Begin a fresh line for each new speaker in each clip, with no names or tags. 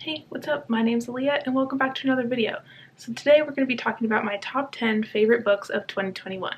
Hey, what's up? My name's Aaliyah and welcome back to another video. So today we're going to be talking about my top 10 favorite books of 2021.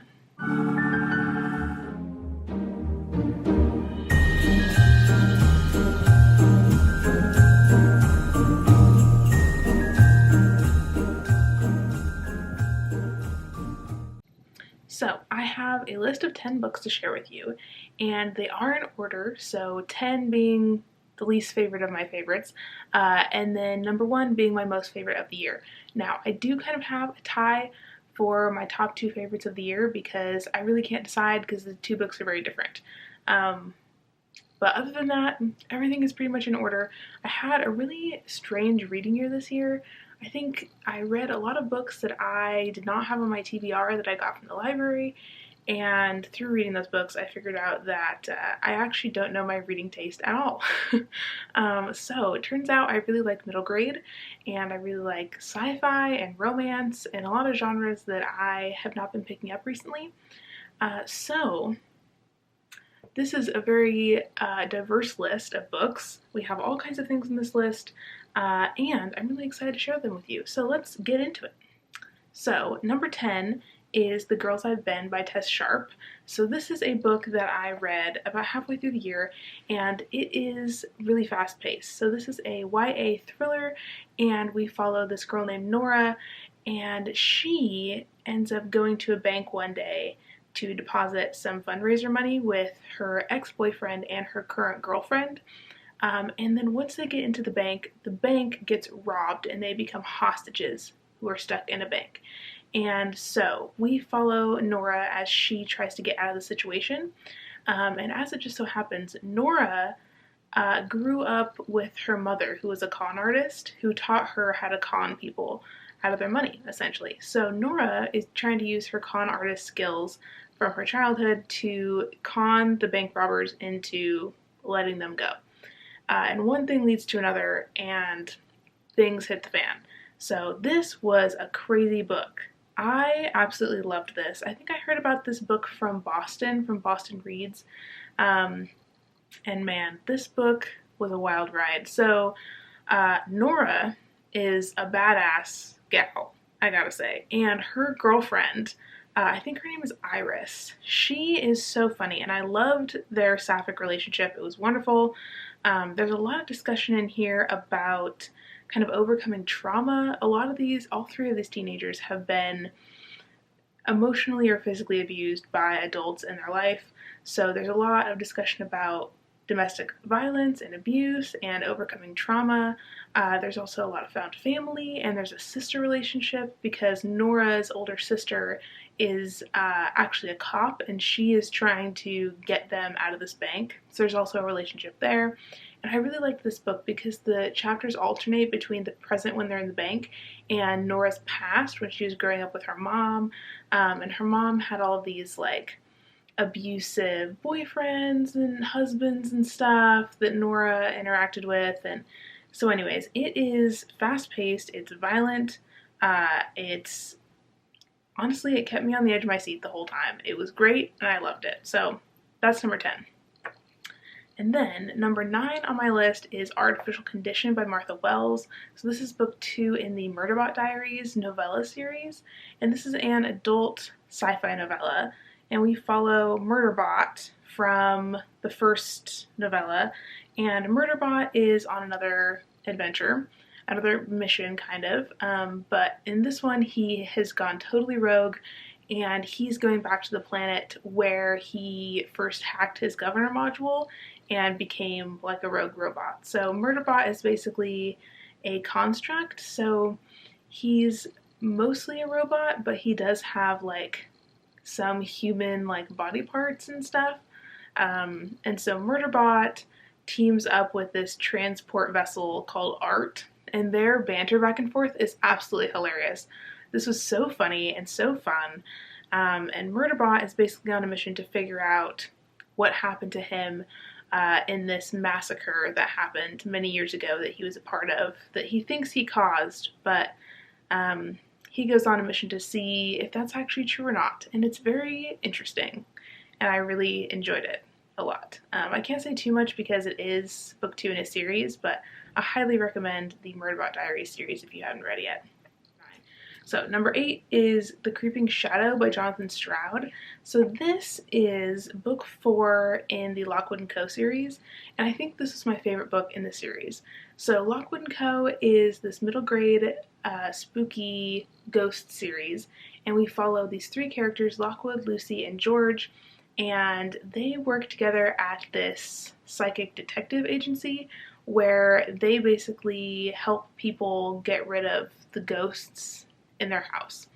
So I have a list of 10 books to share with you, and they are in order, so 10 being the least favorite of my favorites, and then number 1 being my most favorite of the year. Now, I do kind of have a tie for my top 2 favorites of the year because I really can't decide because the two books are very different. But other than that, everything is pretty much in order. I had a really strange reading year this year. I think I read a lot of books that I did not have on my TBR that I got from the library, and through reading those books I figured out that I actually don't know my reading taste at all. So it turns out I really like middle grade, and I really like sci-fi and romance and a lot of genres that I have not been picking up recently. So this is a very diverse list of books. We have all kinds of things in this list, and I'm really excited to share them with you. So let's get into it. So number 10 is The Girls I've Been by Tess Sharp. So this is a book that I read about halfway through the year, and it is really fast-paced. So this is a YA thriller, and we follow this girl named Nora, and she ends up going to a bank one day to deposit some fundraiser money with her ex-boyfriend and her current girlfriend. And then once they get into the bank gets robbed and they become hostages who are stuck in a bank. And so we follow Nora as she tries to get out of the situation. And as it just so happens, Nora grew up with her mother, who was a con artist, who taught her how to con people out of their money, essentially. So Nora is trying to use her con artist skills from her childhood to con the bank robbers into letting them go. And one thing leads to another, and things hit the fan. So this was a crazy book. I absolutely loved this. I think I heard about this book from Boston Reads. And man, this book was a wild ride. So Nora is a badass gal, I gotta say. And her girlfriend, I think her name is Iris. She is so funny, and I loved their sapphic relationship. It was wonderful. There's a lot of discussion in here about kind of overcoming trauma. All three of these teenagers have been emotionally or physically abused by adults in their life. So there's a lot of discussion about domestic violence and abuse and overcoming trauma. There's also a lot of found family, and there's a sister relationship because Nora's older sister is actually a cop, and she is trying to get them out of this bank. So there's also a relationship there. And I really liked this book because the chapters alternate between the present when they're in the bank and Nora's past when she was growing up with her mom. And her mom had all of these like abusive boyfriends and husbands and stuff that Nora interacted with. And so anyways, it is fast-paced, it's violent, honestly, it kept me on the edge of my seat the whole time. It was great and I loved it. So that's number 10. And then number 9 on my list is Artificial Condition by Martha Wells. So this is book 2 in the Murderbot Diaries novella series, and this is an adult sci-fi novella. And we follow Murderbot from the first novella, and Murderbot is on another adventure, another mission kind of, but in this one he has gone totally rogue, and he's going back to the planet where he first hacked his governor module and became like a rogue robot. So Murderbot is basically a construct, so he's mostly a robot, but he does have like some human like body parts and stuff. And so Murderbot teams up with this transport vessel called Art, and their banter back and forth is absolutely hilarious. This was so funny and so fun. And Murderbot is basically on a mission to figure out what happened to him in this massacre that happened many years ago that he was a part of, that he thinks he caused, but he goes on a mission to see if that's actually true or not. And it's very interesting, and I really enjoyed it a lot. I can't say too much because it is book 2 in a series, but I highly recommend the Murderbot Diaries series if you haven't read it yet. So number 8 is The Creeping Shadow by Jonathan Stroud. So this is book 4 in the Lockwood & Co. series, and I think this is my favorite book in the series. So Lockwood & Co. is this middle grade spooky ghost series, and we follow these 3 characters, Lockwood, Lucy, and George, and they work together at this psychic detective agency where they basically help people get rid of the ghosts in their house.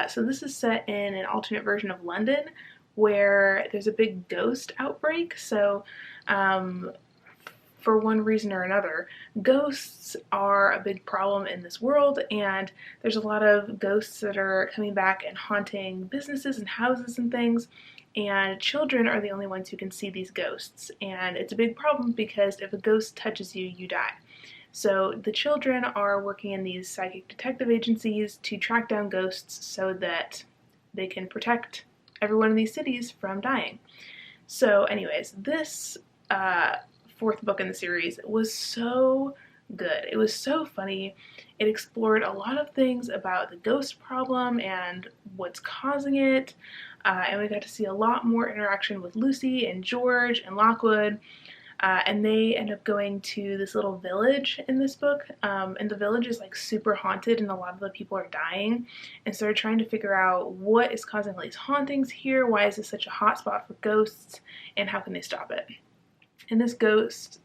So this is set in an alternate version of London where there's a big ghost outbreak. So for one reason or another, ghosts are a big problem in this world, and there's a lot of ghosts that are coming back and haunting businesses and houses and things, and children are the only ones who can see these ghosts, and it's a big problem because if a ghost touches you, you die. So the children are working in these psychic detective agencies to track down ghosts so that they can protect everyone in these cities from dying. So anyways, this 4th book in the series was so good. It was so funny. It explored a lot of things about the ghost problem and what's causing it, and we got to see a lot more interaction with Lucy and George and Lockwood. And they end up going to this little village in this book, and the village is like super haunted and a lot of the people are dying, and so they're trying to figure out what is causing all these hauntings here, why is this such a hot spot for ghosts, and how can they stop it. And this ghost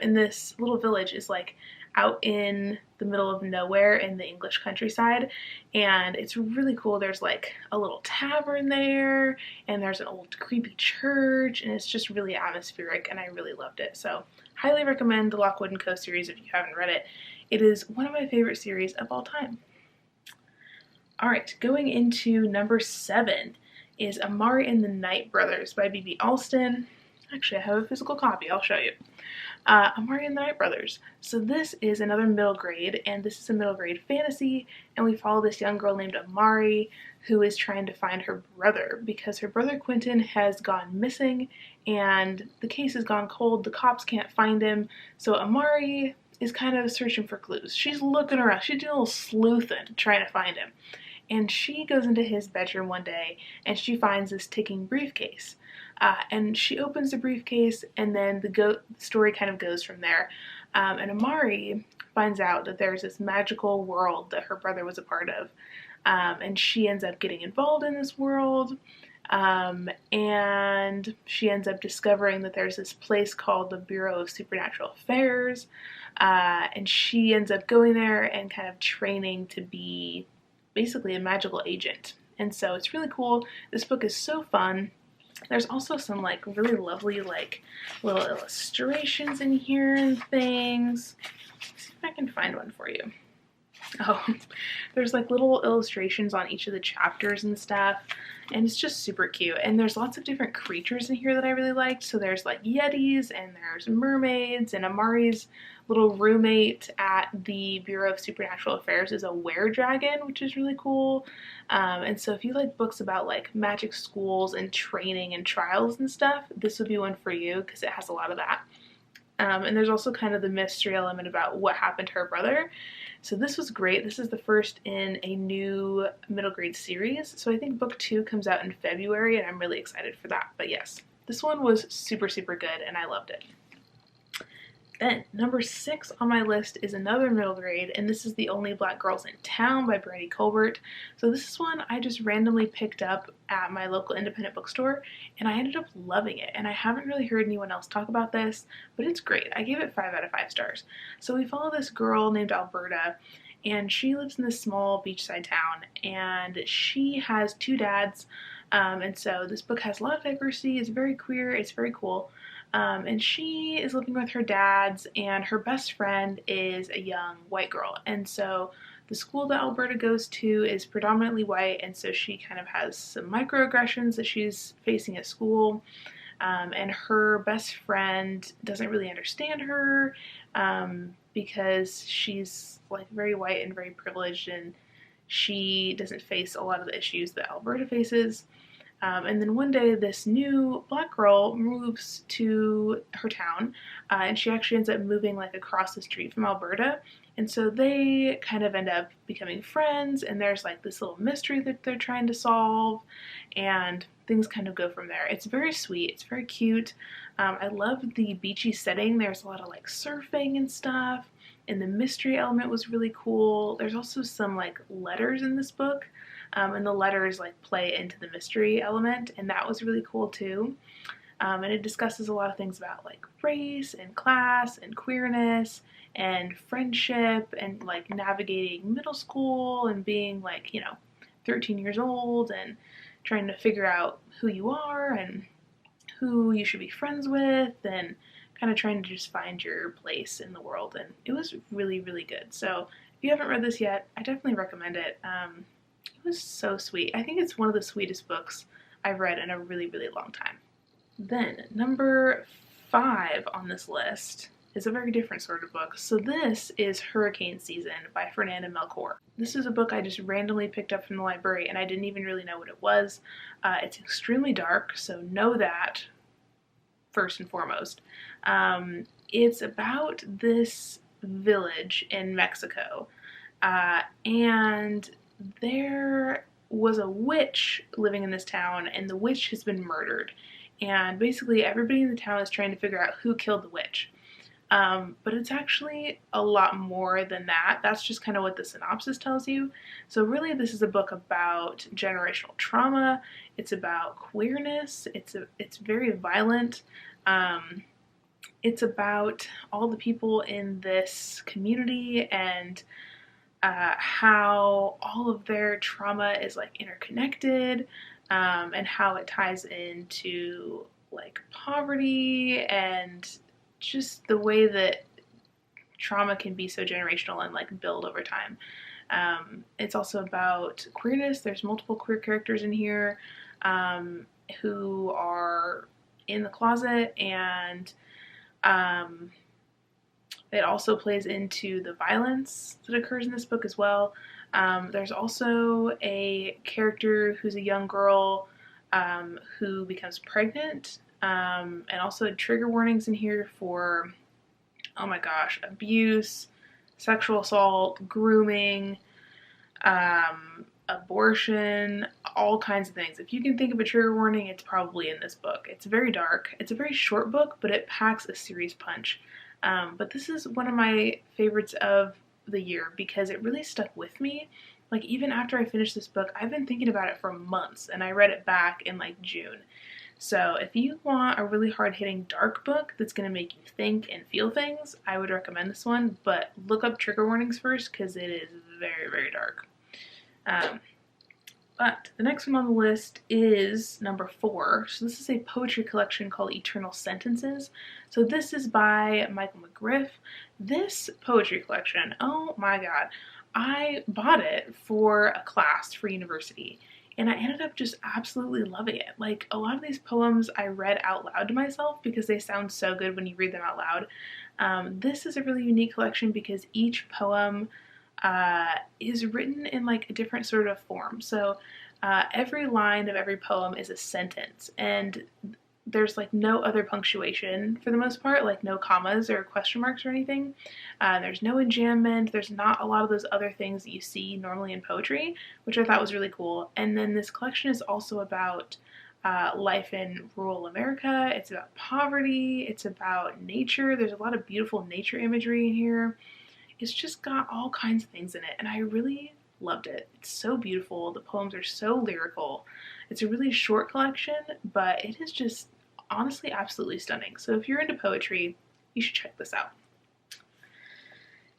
in this little village is like out in the middle of nowhere in the English countryside, and it's really cool. There's like a little tavern there, and there's an old creepy church, and it's just really atmospheric, and I really loved it. So highly recommend the Lockwood & Co. series if you haven't read it. It is one of my favorite series of all time. Alright, going into number 7 is Amari and the Night Brothers by B.B. Alston. Actually, I have a physical copy, I'll show you. Amari and the Night Brothers. So this is another middle grade, and this is a middle grade fantasy, and we follow this young girl named Amari who is trying to find her brother because her brother Quentin has gone missing and the case has gone cold. The cops can't find him, so Amari is kind of searching for clues. She's looking around. She's doing a little sleuthing trying to find him. And she goes into his bedroom one day and she finds this ticking briefcase. And she opens the briefcase, and then the story kind of goes from there. And Amari finds out that there's this magical world that her brother was a part of. And she ends up getting involved in this world. And she ends up discovering that there's this place called the Bureau of Supernatural Affairs. And she ends up going there and kind of training to be basically a magical agent. And so it's really cool. This book is so fun. There's also some like really lovely like little illustrations in here and things. Let's see if I can find one for you. Oh, there's like little illustrations on each of the chapters and stuff, and it's just super cute. And there's lots of different creatures in here that I really liked. So there's like yetis, and there's mermaids, and Amari's little roommate at the Bureau of Supernatural Affairs is a were-dragon, which is really cool. And so if you like books about like magic schools and training and trials and stuff, this would be one for you because it has a lot of that. And there's also kind of the mystery element about what happened to her brother. So this was great. This is the first in a new middle grade series. So I think book 2 comes out in February, and I'm really excited for that. But yes, this one was super, super good, and I loved it. Then, number 6 on my list is another middle grade, and this is The Only Black Girls in Town by Brandy Colbert. So this is one I just randomly picked up at my local independent bookstore, and I ended up loving it. And I haven't really heard anyone else talk about this, but it's great. I gave it 5 out of 5 stars. So we follow this girl named Alberta, and she lives in this small beachside town, and she has 2 dads, and so this book has a lot of diversity. It's very queer. It's very cool. And she is living with her dads, and her best friend is a young white girl. And so the school that Alberta goes to is predominantly white, and so she kind of has some microaggressions that she's facing at school. And her best friend doesn't really understand her because she's like very white and very privileged, and she doesn't face a lot of the issues that Alberta faces. And then one day, this new black girl moves to her town, and she actually ends up moving like across the street from Alberta. And so they kind of end up becoming friends, and there's like this little mystery that they're trying to solve, and things kind of go from there. It's very sweet, it's very cute. I love the beachy setting. There's a lot of like surfing and stuff, and the mystery element was really cool. There's also some like letters in this book, and the letters like play into the mystery element, and that was really cool too. And it discusses a lot of things about like race and class and queerness and friendship and like navigating middle school and being like, 13 years old and trying to figure out who you are and who you should be friends with and kind of trying to just find your place in the world. And it was really, really good. So if you haven't read this yet, I definitely recommend it. It was so sweet. I think it's one of the sweetest books I've read in a really, really long time. Then, number 5 on this list is a very different sort of book. So this is Hurricane Season by Fernanda Melchor. This is a book I just randomly picked up from the library and I didn't even really know what it was. It's extremely dark, so know that first and foremost. It's about this village in Mexico, and there was a witch living in this town, and the witch has been murdered. And basically everybody in the town is trying to figure out who killed the witch. But it's actually a lot more than that. That's just kind of what the synopsis tells you. So really this is a book about generational trauma. It's about queerness. It's very violent. It's about all the people in this community and how all of their trauma is like interconnected, and how it ties into like poverty and just the way that trauma can be so generational and like build over time. It's also about queerness. There's multiple queer characters in here who are in the closet, and it also plays into the violence that occurs in this book as well. There's also a character who's a young girl who becomes pregnant, and also trigger warnings in here for, oh my gosh, abuse, sexual assault, grooming, abortion, all kinds of things. If you can think of a trigger warning, it's probably in this book. It's very dark. It's a very short book, but it packs a serious punch. But this is one of my favorites of the year because it really stuck with me. Like even after I finished this book, I've been thinking about it for months, and I read it back in like June. So if you want a really hard-hitting dark book that's going to make you think and feel things, I would recommend this one, but look up trigger warnings first because it is very, very dark. But the next one on the list is number 4. So this is a poetry collection called Eternal Sentences. So this is by Michael McGriff. This poetry collection, oh my god, I bought it for a class for university, and I ended up just absolutely loving it. Like a lot of these poems I read out loud to myself because they sound so good when you read them out loud. This is a really unique collection because each poem is written in like a different sort of form. So every line of every poem is a sentence, and there's like no other punctuation for the most part, like no commas or question marks or anything. There's no enjambment. There's not a lot of those other things that you see normally in poetry, which I thought was really cool. And then this collection is also about life in rural America. It's about poverty. It's about nature. There's a lot of beautiful nature imagery in here. It's just got all kinds of things in it, and I really loved it. It's so beautiful. The poems are so lyrical. It's a really short collection, but it is just honestly absolutely stunning. So if you're into poetry, you should check this out.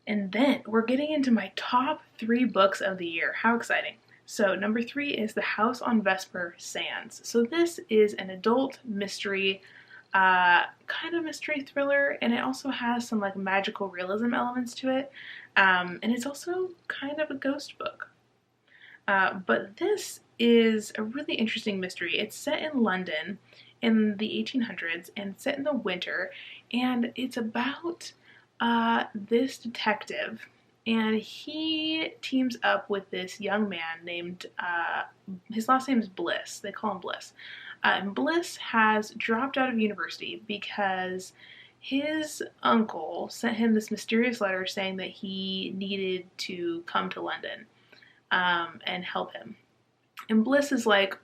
And then we're getting into my top 3 books of the year. How exciting. So number 3 is The House on Vesper Sands. So this is an adult mystery, kind of mystery thriller, and it also has some like magical realism elements to it. And it's also kind of a ghost book. But this is a really interesting mystery. It's set in London in the 1800s and set in the winter, and it's about this detective and he teams up with this young man named, his last name is Bliss. They call him Bliss. And Bliss has dropped out of university because his uncle sent him this mysterious letter saying that he needed to come to London and help him. And Bliss is like,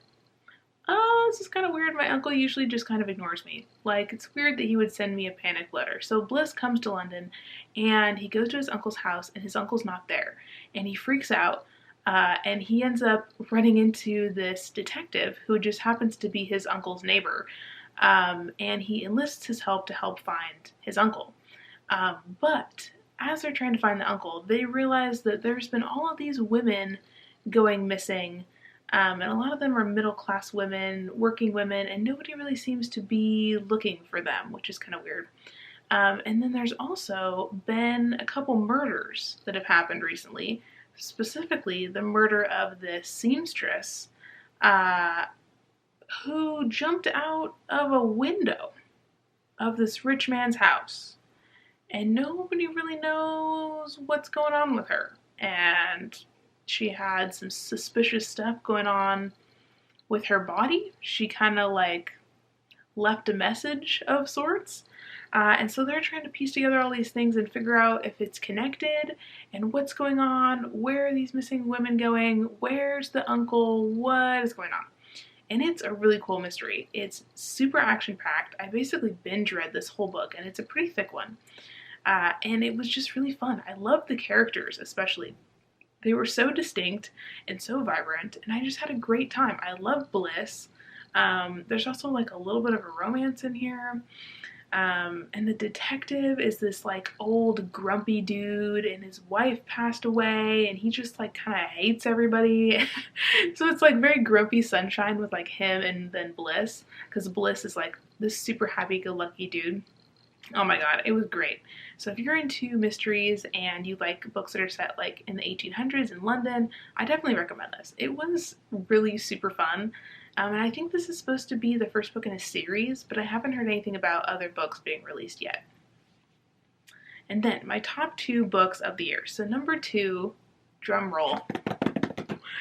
oh, this is kind of weird. My uncle usually just kind of ignores me. Like, it's weird that he would send me a panic letter. So Bliss comes to London, and he goes to his uncle's house, and his uncle's not there. And he freaks out, and he ends up running into this detective who just happens to be his uncle's neighbor. And he enlists his help to help find his uncle. But as they're trying to find the uncle, they realize that there's been all of these women going missing. And a lot of them are middle-class women, working women, and nobody really seems to be looking for them, which is kind of weird. And then there's also been a couple murders that have happened recently, specifically the murder of this seamstress who jumped out of a window of this rich man's house. And nobody really knows what's going on with her. And she had some suspicious stuff going on with her body. She kind of like left a message of sorts. And so they're trying to piece together all these things and figure out if it's connected and what's going on, where are these missing women going, where's the uncle, what is going on. And it's a really cool mystery. It's super action-packed. I basically binge-read this whole book, and it's a pretty thick one. And it was just really fun. I loved the characters, especially. They were so distinct and so vibrant, and I just had a great time. I love Bliss. There's also like a little bit of a romance in here. And the detective is this like old grumpy dude, and his wife passed away, and he just like kind of hates everybody. So it's like very grumpy sunshine with like him and then Bliss, because Bliss is like this super happy-go-lucky dude. Oh my god, it was great. So if you're into mysteries and you like books that are set like in the 1800s in London, I definitely recommend this. It was really super fun. And I think this is supposed to be the first book in a series, but I haven't heard anything about other books being released yet. And then my top 2 books of the year. So number 2, drum roll.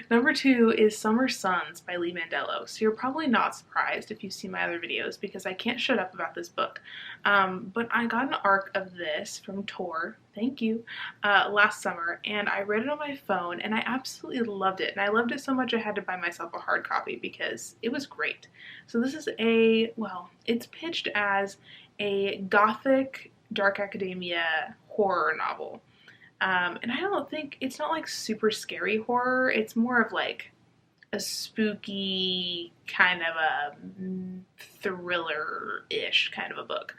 Number 2 is Summer Suns by Lee Mandello. So you're probably not surprised if you see my other videos because I can't shut up about this book. But I got an ARC of this from Tor, thank you, last summer, and I read it on my phone and I absolutely loved it. And I loved it so much I had to buy myself a hard copy because it was great. So this is it's pitched as a gothic dark academia horror novel. And I don't think, it's not like super scary horror, it's more of like a spooky kind of a thriller-ish kind of a book.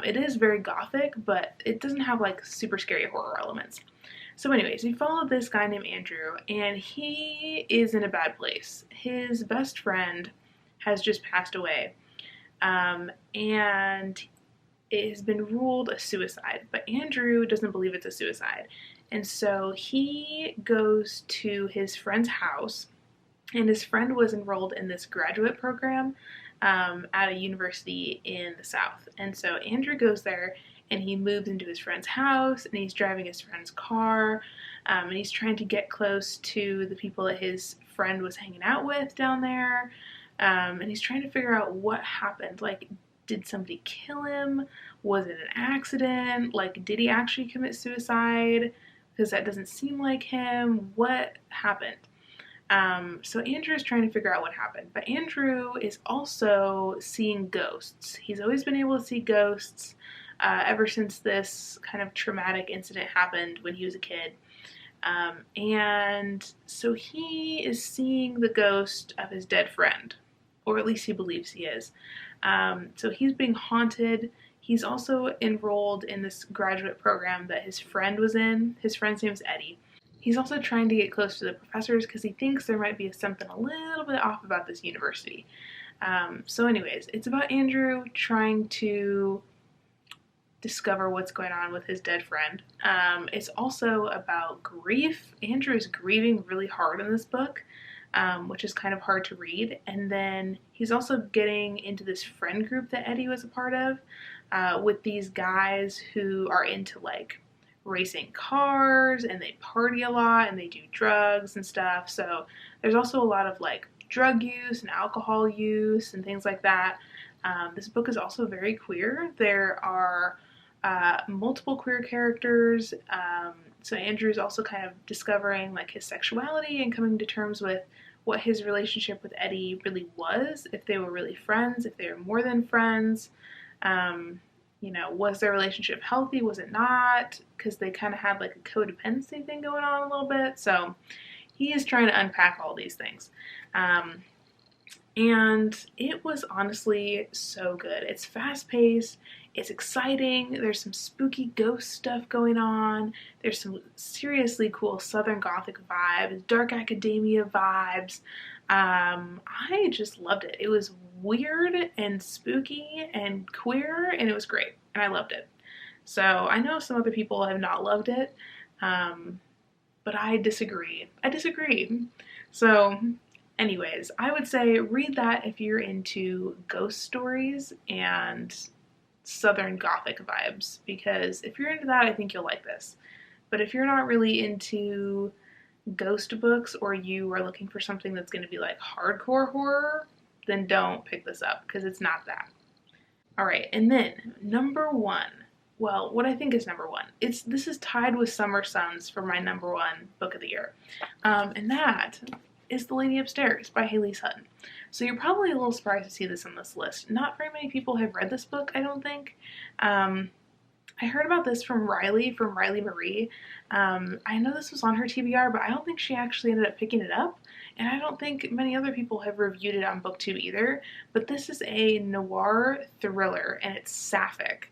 It is very gothic, but it doesn't have like super scary horror elements. So anyways, we follow this guy named Andrew, and he is in a bad place. His best friend has just passed away, and it has been ruled a suicide, but Andrew doesn't believe it's a suicide. And so he goes to his friend's house, and his friend was enrolled in this graduate program at a university in the South. And so Andrew goes there, and he moves into his friend's house, and he's driving his friend's car, and he's trying to get close to the people that his friend was hanging out with down there, and he's trying to figure out what happened. Like, did somebody kill him? Was it an accident? Like, did he actually commit suicide? Because that doesn't seem like him. What happened? So Andrew is trying to figure out what happened. But Andrew is also seeing ghosts. He's always been able to see ghosts ever since this kind of traumatic incident happened when he was a kid. And so he is seeing the ghost of his dead friend, or at least he believes he is. So he's being haunted. He's also enrolled in this graduate program that his friend was in. His friend's name is Eddie. He's also trying to get close to the professors because he thinks there might be something a little bit off about this university. So anyways, it's about Andrew trying to discover what's going on with his dead friend. It's also about grief. Andrew is grieving really hard in this book, which is kind of hard to read. And then he's also getting into this friend group that Eddie was a part of, with these guys who are into like racing cars, and they party a lot, and they do drugs and stuff. So there's also a lot of like drug use and alcohol use and things like that. This book is also very queer. There are multiple queer characters. So Andrew's also kind of discovering like his sexuality and coming to terms with what his relationship with Eddie really was, if they were really friends, if they were more than friends. You know, was their relationship healthy? Was it not? Because they kind of had like a codependency thing going on a little bit. So he is trying to unpack all these things. And it was honestly so good. It's fast paced, it's exciting, there's some spooky ghost stuff going on, there's some seriously cool Southern Gothic vibes, dark academia vibes. I just loved it. It was weird and spooky and queer, and it was great, and I loved it. So I know some other people have not loved it, but I disagree. I disagree. So anyways, I would say read that if you're into ghost stories and Southern Gothic vibes, because if you're into that, I think you'll like this. But if you're not really into ghost books, or you are looking for something that's going to be like hardcore horror, then don't pick this up, because it's not that. Alright, and then number one. Well, what I think is number one. This is tied with Summer Sons for my number one book of the year. And that is The Lady Upstairs by Haley Sutton. So you're probably a little surprised to see this on this list. Not very many people have read this book, I don't think. I heard about this from Riley Marie. I know this was on her TBR, but I don't think she actually ended up picking it up. And I don't think many other people have reviewed it on BookTube either. But this is a noir thriller, and it's sapphic.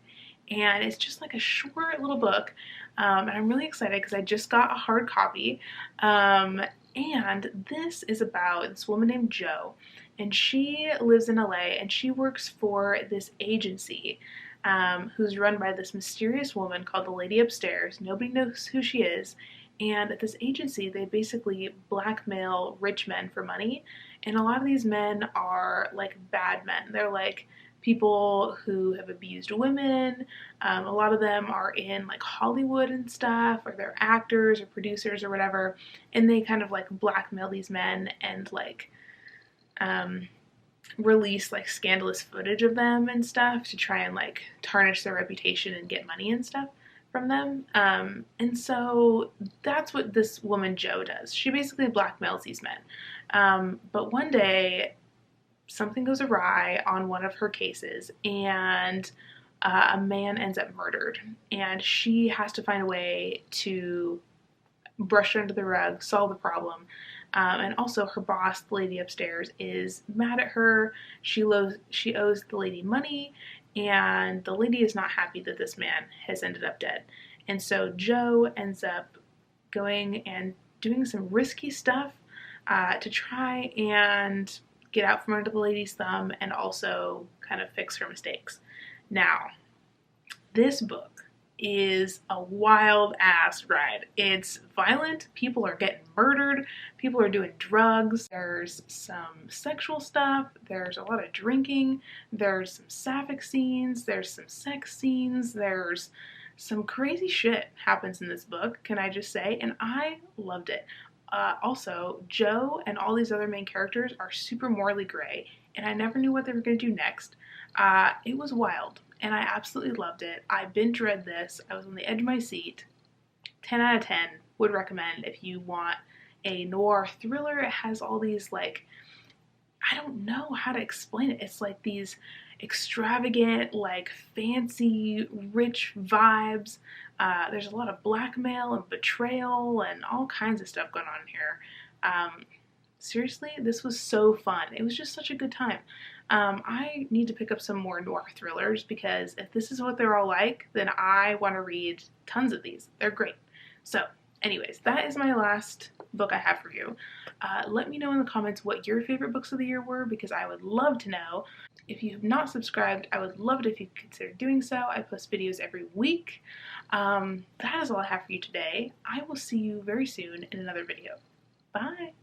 And it's just like a short little book. And I'm really excited because I just got a hard copy. And this is about this woman named Jo, and she lives in LA, and she works for this agency who's run by this mysterious woman called the Lady Upstairs. Nobody knows who she is, and at this agency they basically blackmail rich men for money, and a lot of these men are like bad men. They're like people who have abused women. A lot of them are in like Hollywood and stuff, or they're actors or producers or whatever, and they kind of like blackmail these men and like release like scandalous footage of them and stuff to try and like tarnish their reputation and get money and stuff from them. And so that's what this woman Jo does. She basically blackmails these men. But one day something goes awry on one of her cases, and a man ends up murdered, and she has to find a way to brush it under the rug, solve the problem. And also her boss, the Lady Upstairs, is mad at her. She owes the lady money, and the lady is not happy that this man has ended up dead. And so Jo ends up going and doing some risky stuff to try and get out from under the lady's thumb and also kind of fix her mistakes. Now, this book is a wild ass ride. It's violent, people are getting murdered, people are doing drugs, there's some sexual stuff, there's a lot of drinking, there's some sapphic scenes, there's some sex scenes, there's some crazy shit happens in this book, can I just say, and I loved it. Also, Jo and all these other main characters are super morally gray, and I never knew what they were going to do next. It was wild, and I absolutely loved it. I binge read this. I was on the edge of my seat. 10 out of 10. Would recommend if you want a noir thriller. It has all these, like, I don't know how to explain it. It's like these extravagant, like, fancy, rich vibes. There's a lot of blackmail and betrayal and all kinds of stuff going on here. Seriously, this was so fun. It was just such a good time. I need to pick up some more noir thrillers, because if this is what they're all like, then I want to read tons of these. They're great. So anyways, that is my last book I have for you. Let me know in the comments what your favorite books of the year were, because I would love to know. If you have not subscribed, I would love it if you consider doing so. I post videos every week. That is all I have for you today. I will see you very soon in another video. Bye!